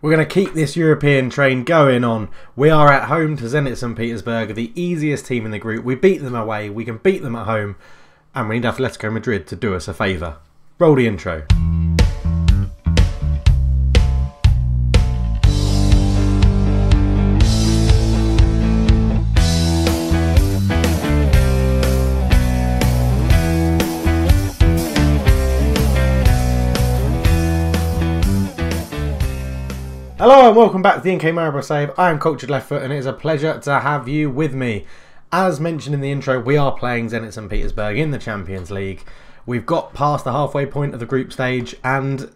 We're going to keep this European train going on. We are at home to Zenit St. Petersburg, the easiest team in the group. We beat them away, we can beat them at home, and we need Atletico Madrid to do us a favour. Roll the intro. Hello and welcome back to the NK Maribor Save. I am Cultured Left Foot and it is a pleasure to have you with me. As mentioned in the intro, we are playing Zenit St. Petersburg in the Champions League. We've got past the halfway point of the group stage and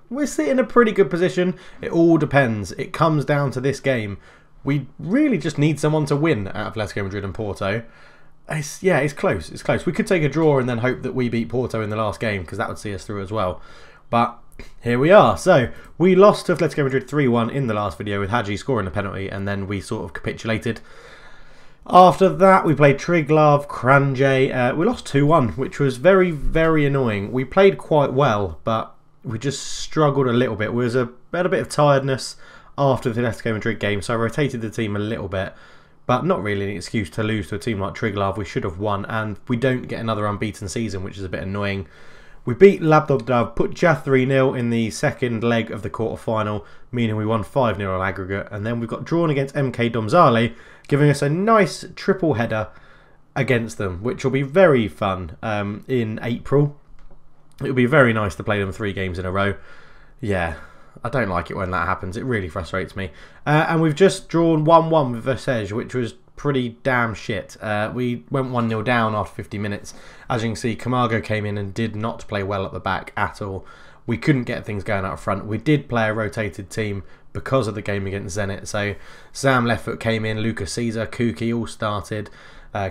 we're sitting in a pretty good position. It all depends. It comes down to this game. We really just need someone to win at Atletico Madrid and Porto. It's close. It's close. We could take a draw and then hope that we beat Porto in the last game because that would see us through as well. But here we are. So we lost to Atletico Madrid 3-1 in the last video with Hadji scoring the penalty and then we sort of capitulated. After that we played Triglav, Kranje. We lost 2-1 which was very, very annoying. We played quite well but we just struggled a little bit. We had a bit of tiredness after the Atletico Madrid game, so I rotated the team a little bit. But not really an excuse to lose to a team like Triglav. We should have won and we don't get another unbeaten season, which is a bit annoying. We beat Labdobdav, put 3-0 in the second leg of the quarter-final, meaning we won 5-0 on aggregate. And then we've got drawn against MK Domzale, giving us a nice triple header against them, which will be very fun in April. It'll be very nice to play them 3 games in a row. Yeah, I don't like it when that happens. It really frustrates me. And we've just drawn 1-1 with Versailles, which was pretty damn shit. We went 1-0 down after 50 minutes. As you can see, Camargo came in and did not play well at the back at all. We couldn't get things going out front. We did play a rotated team because of the game against Zenit. So Sam Leftfoot came in, Lucas Caesar, Kuki all started,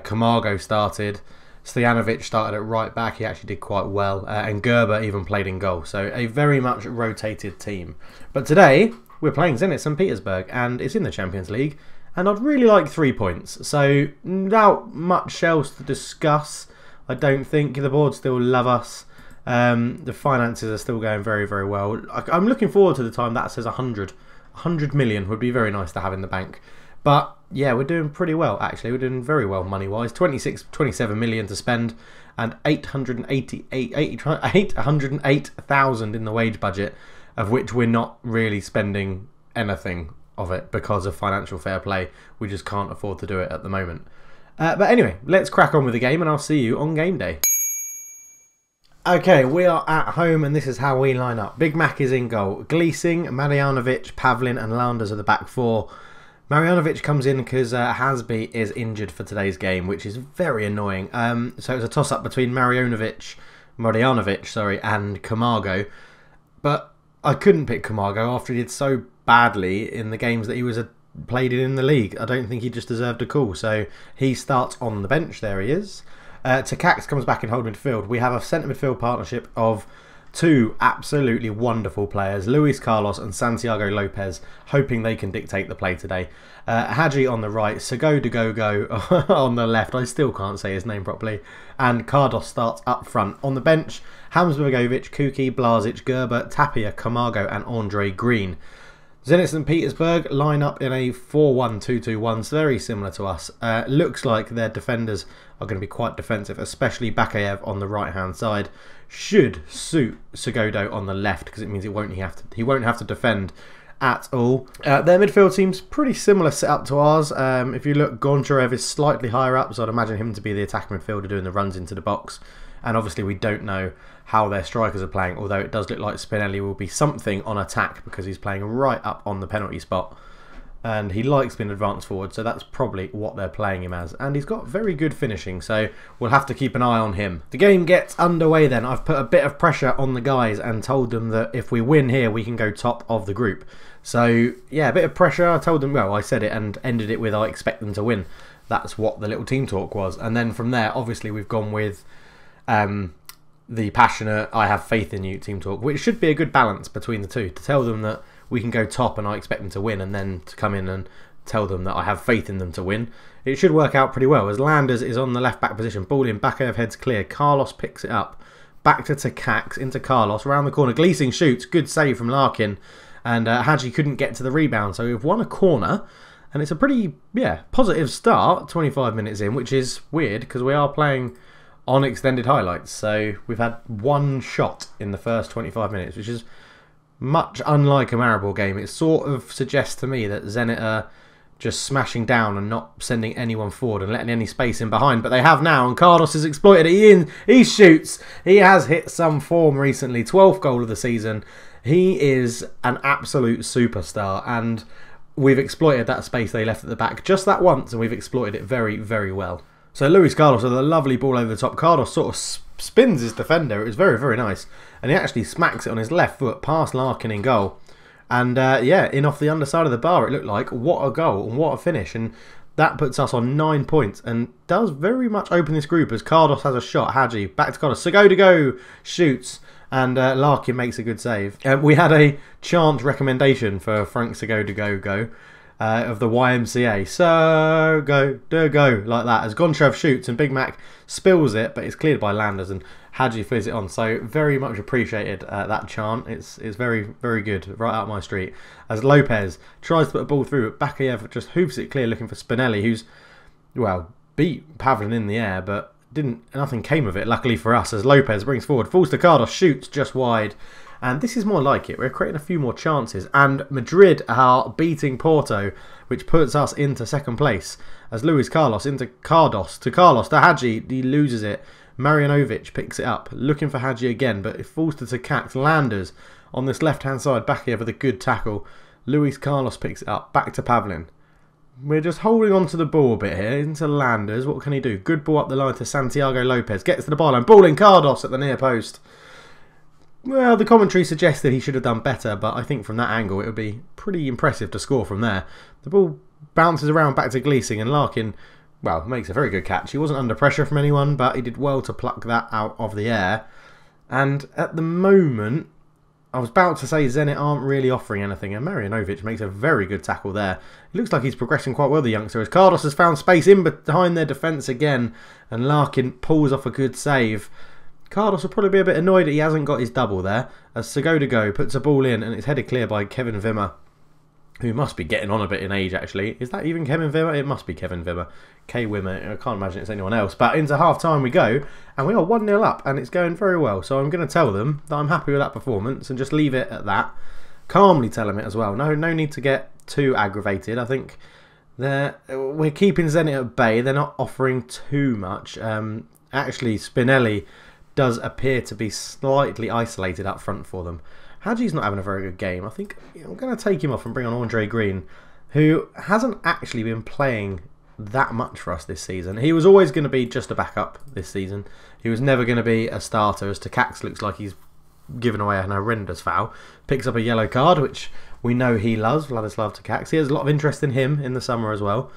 Camargo started, Stojanovic started at right back. He actually did quite well, and Gerber even played in goal. So a very much rotated team. But today we're playing Zenit St. Petersburg and it's in the Champions League. And I'd really like 3 points. So, without much else to discuss, I don't think. The board still love us. The finances are still going very, very well. I'm looking forward to the time that says 100. 100 million would be very nice to have in the bank. But, yeah, we're doing pretty well, actually. We're doing very well money-wise. 27 million to spend and 808,000 in the wage budget, of which we're not really spending anything of it because of financial fair play. We just can't afford to do it at the moment. But anyway, let's crack on with the game and I'll see you on game day. Okay, we are at home and this is how we line up. Big Mac is in goal. Gleesing, Marjanovic, Pavlin and Landers are the back four. Marjanovic comes in because Hasby is injured for today's game, which is very annoying. So it's a toss-up between Marjanovic, and Camargo. But I couldn't pick Camargo after he did so badly in the games that he was played in the league. I don't think he just deserved a call, so he starts on the bench. There he is. Takacs comes back in hold midfield. We have a centre midfield partnership of 2 absolutely wonderful players, Luis Carlos and Santiago Lopez, hoping they can dictate the play today. Hadji on the right, Sago de Gogo on the left, I still can't say his name properly, and Cardos starts up front. On the bench, Hamsbergovic, Kuki, Blazic, Gerber, Tapia, Camargo and Andre Green. Zenit St. Petersburg line up in a 4-1-2-2-1, very similar to us. Looks like their defenders are going to be quite defensive, especially Bakayev on the right-hand side. Should suit Segodo on the left because it means he won't have to defend at all. Their midfield seems pretty similar setup to ours. If you look, Goncharev is slightly higher up, so I'd imagine him to be the attacking midfielder doing the runs into the box. And obviously we don't know how their strikers are playing, although it does look like Spinelli will be something on attack because he's playing right up on the penalty spot. And he likes being advanced forward, so that's probably what they're playing him as. And he's got very good finishing, so we'll have to keep an eye on him. The game gets underway then. I've put a bit of pressure on the guys and told them that if we win here, we can go top of the group. So, yeah, a bit of pressure. I told them, well, I said it and ended it with I expect them to win. That's what the little team talk was. And then from there, obviously, we've gone with the passionate, I have faith in you team talk, which should be a good balance between the two. To tell them that we can go top and I expect them to win, and then to come in and tell them that I have faith in them to win. It should work out pretty well, as Landers is on the left back position. Ball in, Bakayev heads clear. Carlos picks it up. Back to Takacs, into Carlos, around the corner. Gleesing shoots, good save from Larkin. and Hadji couldn't get to the rebound. So we've won a corner, and it's a pretty, positive start, 25 minutes in, which is weird because we are playing on extended highlights. So we've had one shot in the first 25 minutes, which is much unlike a Maribor game. It sort of suggests to me that Zenit are just smashing down and not sending anyone forward and letting any space in behind. But they have now, and Cardos has exploited it. He shoots. He has hit some form recently. 12th goal of the season. He is an absolute superstar, and we've exploited that space they left at the back just that once, and we've exploited it very, very well. So Luis Carlos with a lovely ball over the top. Cardos sort of spins his defender. It was very, very nice. And he actually smacks it on his left foot past Larkin in goal. And in off the underside of the bar, it looked like. What a goal and what a finish. And that puts us on 9 points and does very much open this group as Cardos has a shot. Hadji, back to Cardos. Segoe to go, shoots. And Larkin makes a good save. We had a chant recommendation for Frank Segoe to go of the YMCA. So go, like that. As Goncharov shoots and Big Mac spills it, but it's cleared by Landers and Hadji flies it on. So very much appreciated that chant. It's very, very good. Right out my street. As Lopez tries to put a ball through, but Bakayev just hoofs it clear looking for Spinelli, who's, well, beat Pavlin in the air, but nothing came of it, luckily for us, as Lopez brings forward, falls to Cardos, shoots just wide. And this is more like it. We're creating a few more chances. And Madrid are beating Porto, which puts us into second place. As Luis Carlos into Cardos, to Carlos, to Hadji, he loses it. Marjanovic picks it up, looking for Hadji again, but it falls to Takac. Landers on this left-hand side, back here with a good tackle. Luis Carlos picks it up, back to Pavlin. We're just holding on to the ball a bit here, into Landers. What can he do? Good ball up the line to Santiago Lopez. Gets to the byline. Ball in Cardos at the near post. Well, the commentary suggested he should have done better, but I think from that angle it would be pretty impressive to score from there. The ball bounces around back to Gleesing, and Larkin, well, makes a very good catch. He wasn't under pressure from anyone, but he did well to pluck that out of the air. And at the moment, I was about to say Zenit aren't really offering anything, and Marjanovic makes a very good tackle there. It looks like he's progressing quite well, the youngster, as Cardos has found space in behind their defence again, and Larkin pulls off a good save. Cardos will probably be a bit annoyed that he hasn't got his double there, as Segoe to go puts a ball in, and it's headed clear by Kevin Wimmer, who must be getting on a bit in age, actually. Is that even Kevin Wimmer? It must be Kevin Wimmer. K. Wimmer. I can't imagine it's anyone else. But into half-time we go, and we are 1-0 up, and it's going very well. So I'm going to tell them that I'm happy with that performance and just leave it at that. Calmly tell them it as well. No need to get too aggravated. I think we're keeping Zenit at bay. They're not offering too much. Actually, Spinelli does appear to be slightly isolated up front for them. Hadji's not having a very good game. I think I'm going to take him off and bring on Andre Green, who hasn't actually been playing that much for us this season. He was always going to be just a backup this season. He was never going to be a starter, as Takacs looks like he's given away an horrendous foul. Picks up a yellow card, which we know he loves, Vladislav Takacs. He has a lot of interest in him in the summer as well.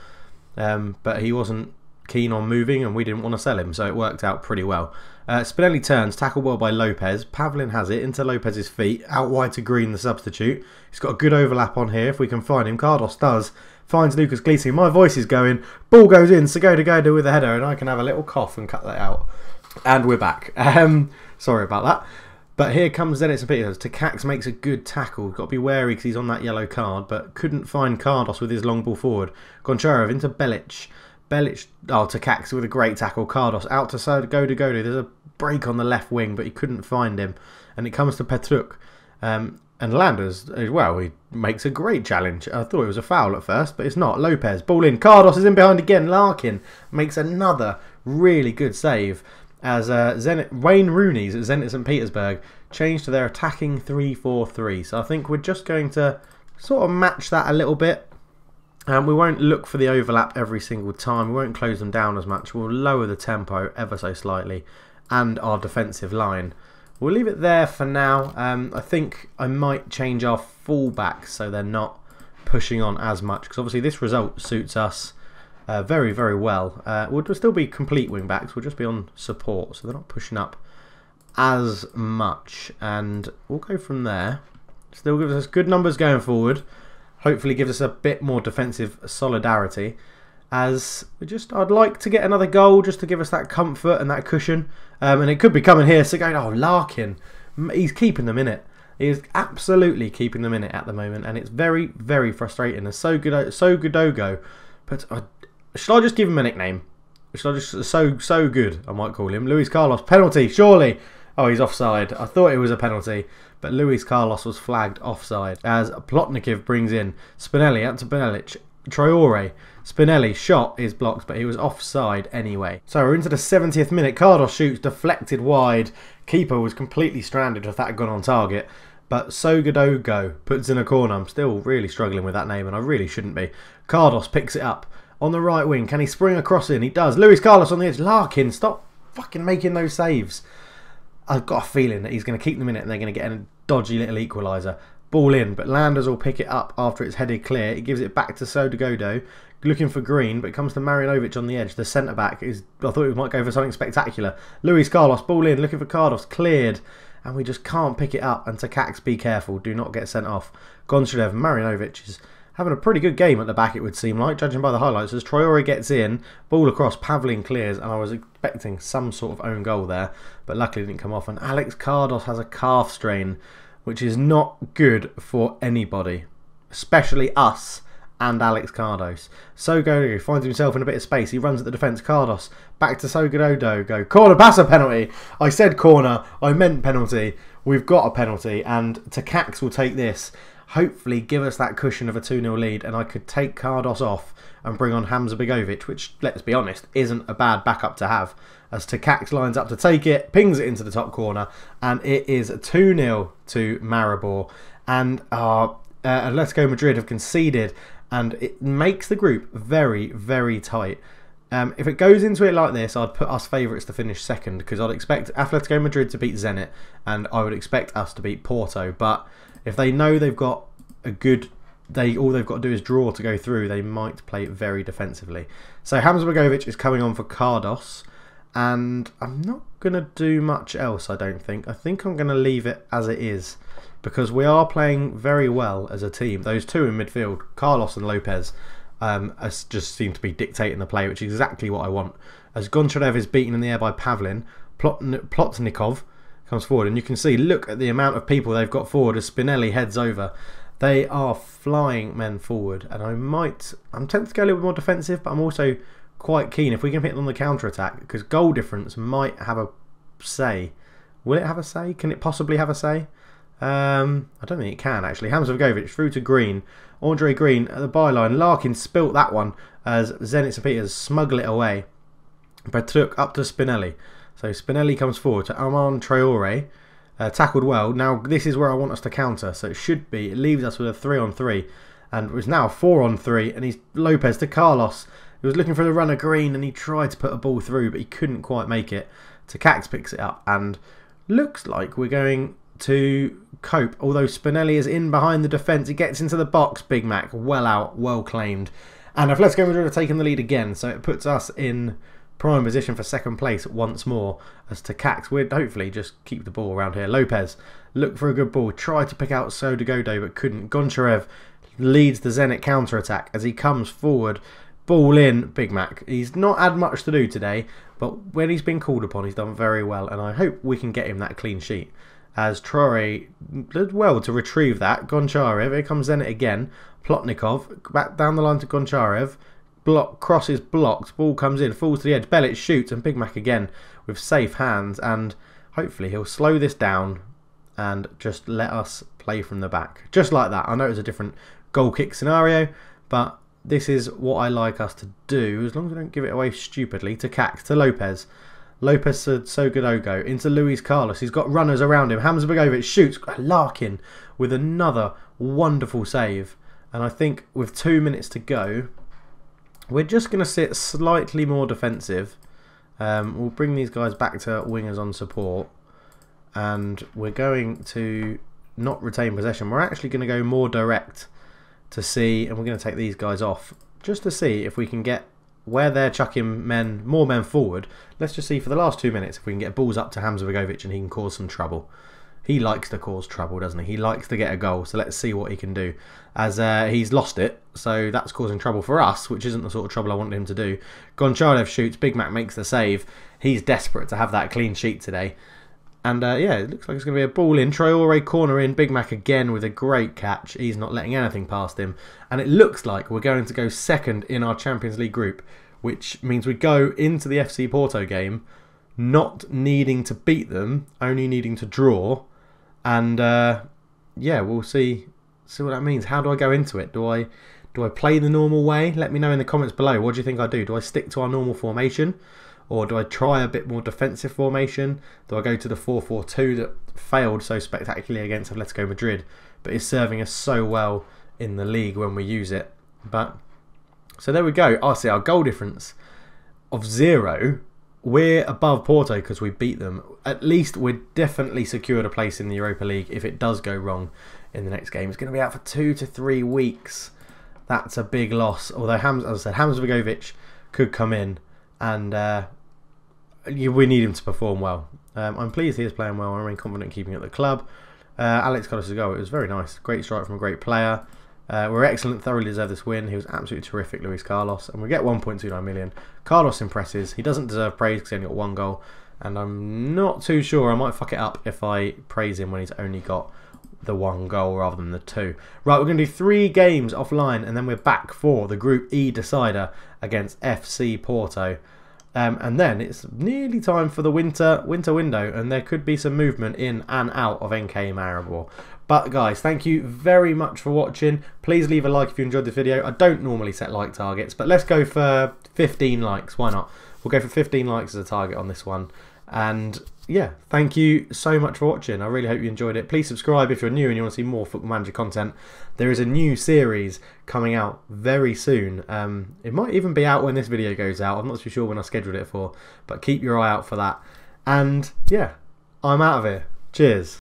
But he wasn't keen on moving, and we didn't want to sell him, so it worked out pretty well. Spinelli turns, tackle well by Lopez. Pavlin has it into Lopez's feet, out wide to Green, the substitute. He's got a good overlap on here if we can find him. Cardos does, finds Lucas Gleesing. My voice is going, ball goes in, Segoe to go with a header, and I can have a little cough and cut that out. And we're back. Sorry about that. But here comes Zenit St. Petersburg. Takacs makes a good tackle. Got to be wary because he's on that yellow card, but couldn't find Cardos with his long ball forward. Goncharov into Belic. Takacs with a great tackle. Cardos out to Segoe to go. There's a break on the left wing, but he couldn't find him. And it comes to Petruk. And Landers as well. He makes a great challenge. I thought it was a foul at first, but it's not. Lopez, ball in. Cardos is in behind again. Larkin makes another really good save as Wayne Rooney's at Zenit St. Petersburg changed to their attacking 3-4-3. So I think we're just going to sort of match that a little bit. We won't look for the overlap every single time. We won't close them down as much. We'll lower the tempo ever so slightly and our defensive line. We'll leave it there for now. I think I might change our fullbacks so they're not pushing on as much, because obviously this result suits us very, very well. We'll still be complete wing backs. We'll just be on support, so they're not pushing up as much. And we'll go from there. Still gives us good numbers going forward. Hopefully gives us a bit more defensive solidarity. As I'd like to get another goal just to give us that comfort and that cushion. And it could be coming here. So going, oh, Larkin, he's keeping them in it. He is absolutely keeping them in it at the moment, and it's very, very frustrating. And so Godogo, but should I just give him a nickname? Should I just so good? I might call him Luis Carlos. Penalty, surely. Oh, he's offside. I thought it was a penalty, but Luis Carlos was flagged offside as Plotnikov brings in Spinelli out to Benelic. Traore. Spinelli shot is blocked, but he was offside anyway. So we're into the 70th minute. Cardos shoots, deflected wide. Keeper was completely stranded if that had gone on target. But Sogodogo puts in a corner. I'm still really struggling with that name, and I really shouldn't be. Cardos picks it up on the right wing. Can he spring a cross in? He does. Luis Carlos on the edge. Larkin, stop fucking making those saves. I've got a feeling that he's going to keep them in it and they're going to get a dodgy little equaliser. Ball in, but Landers will pick it up after it's headed clear. He gives it back to Sogodogo, looking for Green, but it comes to Marinovic on the edge. The centre-back is, I thought he might go for something spectacular. Luis Carlos, ball in, looking for Cardos, cleared. And we just can't pick it up. And Takacs, be careful, do not get sent off. Gonchalev, Marinovic is having a pretty good game at the back, it would seem like, judging by the highlights. As Traore gets in, ball across, Pavlin clears, and I was expecting some sort of own goal there, but luckily it didn't come off. And Alex Cardos has a calf strain, which is not good for anybody, especially us and Alex Cardos. Sogodogo finds himself in a bit of space. He runs at the defence. Cardos back to Sogodogo. Corner, pass, a penalty. I said corner, I meant penalty. We've got a penalty, and Takacs will take this. Hopefully give us that cushion of a 2-0 lead, and I could take Cardos off and bring on Hamza Begovic, which, let's be honest, isn't a bad backup to have. As Takacs lines up to take it, pings it into the top corner, and it is 2-0 to Maribor. And Atletico Madrid have conceded, and it makes the group very, very tight. If it goes into it like this, I'd put us favourites to finish second, because I'd expect Atletico Madrid to beat Zenit, and I would expect us to beat Porto. But if they know they've got a good, all they've got to do is draw to go through, they might play it very defensively. So Hamza Begovic is coming on for Cardos, and I'm not going to do much else, I don't think. I think I'm going to leave it as it is, because we are playing very well as a team. Those two in midfield, Carlos and Lopez, just seem to be dictating the play, which is exactly what I want. As Gonchalev is beaten in the air by Pavlin, Plotnikov comes forward, and you can see, look at the amount of people they've got forward as Spinelli heads over. They are flying men forward, and I'm tempted to go a little bit more defensive, but I'm also quite keen if we can hit them on the counter-attack, because goal difference might have a say. Will it have a say? Can it possibly have a say? I don't think it can, actually. Hamza Begovic through to Green. Andre Green at the byline. Larkin spilt that one as Zenit St. Peters smuggle it away. But took up to Spinelli. So Spinelli comes forward to Armand Traore. Tackled well. Now this is where I want us to counter. So it should be. It leaves us with a 3-on-3. And it's now 4-on-3. And he's Lopez to Carlos. He was looking for the runner Green, and he tried to put a ball through, but he couldn't quite make it. Takacs picks it up, and looks like we're going to cope. Although Spinelli is in behind the defence. He gets into the box. Big Mac, well out, well claimed. And Atletico Madrid have taken the lead again, so it puts us in prime position for second place once more. As Takacs, we'd hopefully just keep the ball around here. Lopez, look for a good ball. Tried to pick out Sogodogo, but couldn't. Goncharev leads the Zenit counter-attack as he comes forward. Ball in, Big Mac. He's not had much to do today, but when he's been called upon, he's done very well, and I hope we can get him that clean sheet. As Traore did well to retrieve that. Goncharev, here comes Zenit again. Plotnikov, back down the line to Goncharev. Cross is blocked, ball comes in, falls to the edge. Belic shoots, and Big Mac again with safe hands, and hopefully he'll slow this down and just let us play from the back. Just like that. I know it's a different goal kick scenario, but this is what I like us to do, as long as we don't give it away stupidly. To Cax, to Lopez. Lopez to Sogodogo, into Luis Carlos. He's got runners around him. Hamza Begovic shoots. Larkin with another wonderful save. And I think with 2 minutes to go, we're just going to sit slightly more defensive. We'll bring these guys back to wingers on support. And we're going to not retain possession. We're actually going to go more direct to see, and we're going to take these guys off just to see if we can get where they're chucking more men forward. Let's just see for the last 2 minutes if we can get balls up to Hamza Begovic and he can cause some trouble. He likes to cause trouble, doesn't he? He likes to get a goal, so let's see what he can do. As he's lost it, so that's causing trouble for us, which isn't the sort of trouble I wanted him to do. Gonchalev shoots, Big Mac makes the save. He's desperate to have that clean sheet today. And yeah, it looks like it's going to be a ball in. Traore corner in. Big Mac again with a great catch. He's not letting anything past him. And it looks like we're going to go second in our Champions League group, which means we go into the FC Porto game not needing to beat them, only needing to draw. And yeah, we'll see what that means. How do I go into it? Do I play the normal way? Let me know in the comments below. What do you think I do? Do I stick to our normal formation? Or do I try a bit more defensive formation? Do I go to the 4-4-2 that failed so spectacularly against Atletico Madrid, but is serving us so well in the league when we use it? But so there we go. I see our goal difference of 0. We're above Porto because we beat them. At least we're definitely secured a place in the Europa League if it does go wrong in the next game. It's going to be out for 2 to 3 weeks. That's a big loss. Although, as I said, Hamzovic could come in and we need him to perform well. I'm pleased he is playing well. I remain confident keeping at the club. Alex got us a goal. It was very nice. Great strike from a great player. We're excellent. Thoroughly deserve this win. He was absolutely terrific, Luis Carlos. And we get 1.29 million. Carlos impresses. He doesn't deserve praise because he only got 1 goal. And I'm not too sure. I might fuck it up if I praise him when he's only got the 1 goal rather than the 2. Right, we're going to do 3 games offline. And then we're back for the Group E decider against FC Porto. And then it's nearly time for the winter window, and there could be some movement in and out of NK Maribor. But guys, thank you very much for watching. Please leave a like if you enjoyed this video. I don't normally set like targets, but let's go for 15 likes. Why not? We'll go for 15 likes as a target on this one. And yeah, thank you so much for watching. I really hope you enjoyed it. Please subscribe if you're new and you want to see more Football Manager content. There is a new series coming out very soon. It might even be out when this video goes out. I'm not too sure when I scheduled it for, but keep your eye out for that. And yeah, I'm out of here. Cheers.